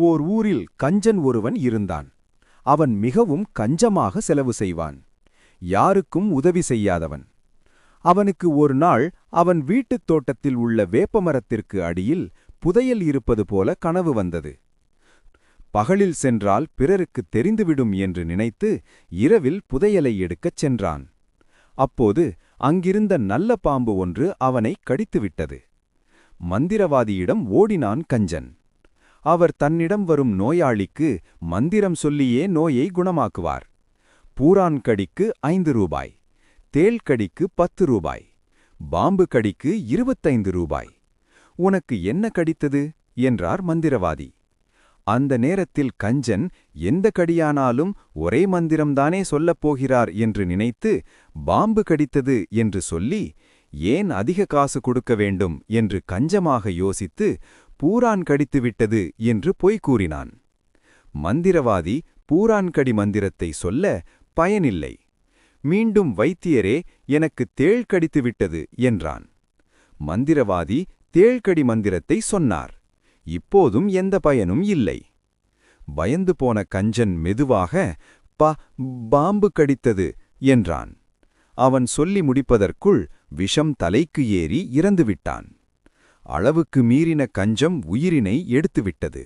ஓர் ஊரில் கஞ்சன் ஒருவன் இருந்தான். அவன் மிகவும் கஞ்சமாக செலவு செய்வான். யாருக்கும் உதவி செய்யாதவன். அவனுக்கு ஒரு நாள் அவன் வீட்டுத் தோட்டத்தில் உள்ள வேப்பமரத்திற்கு அடியில் புதையல் இருப்பது போல கனவு வந்தது. பகலில் சென்றால் பிறருக்குத் தெரிந்துவிடும் என்று நினைத்து இரவில் புதையலை எடுக்கச் சென்றான். அப்போது அங்கிருந்த நல்ல பாம்பு ஒன்று அவனை கடித்துவிட்டது. மந்திரவாதியிடம் ஓடினான் கஞ்சன். அவர் தன்னிடம் வரும் நோயாளிக்கு மந்திரம் சொல்லியே நோயை குணமாக்குவார். பூரான் கடிக்கு 5 ரூபாய், தேள் கடிக்கு 10 ரூபாய், பாம்பு கடிக்கு 25 ரூபாய். உனக்கு என்ன கடித்தது என்றார் மந்திரவாதி. அந்த நேரத்தில் கஞ்சன் எந்த கடியானாலும் ஒரே மந்திரம்தானே சொல்லப் போகிறார் என்று நினைத்து பாம்பு கடித்தது என்று சொல்லி, ஏன் அதிக காசு கொடுக்க வேண்டும் என்று கஞ்சமாக யோசித்து பூரான் கடித்துவிட்டது என்று பொய் கூறினான். மந்திரவாதி பூரான்கடி மந்திரத்தை சொல்ல பயனில்லை. மீண்டும் வைத்தியரே, எனக்கு தேள் கடித்துவிட்டது என்றான். மந்திரவாதி தேள்கடி மந்திரத்தை சொன்னார். இப்போதும் எந்த பயனும் இல்லை. பயந்து போன கஞ்சன் மெதுவாக பாம்பு கடித்தது என்றான். அவன் சொல்லி முடிப்பதற்குள் விஷம் தலைக்கு ஏறி இறந்துவிட்டான். அளவுக்கு மீறின கஞ்சம் உயிரினை எடுத்துவிட்டது.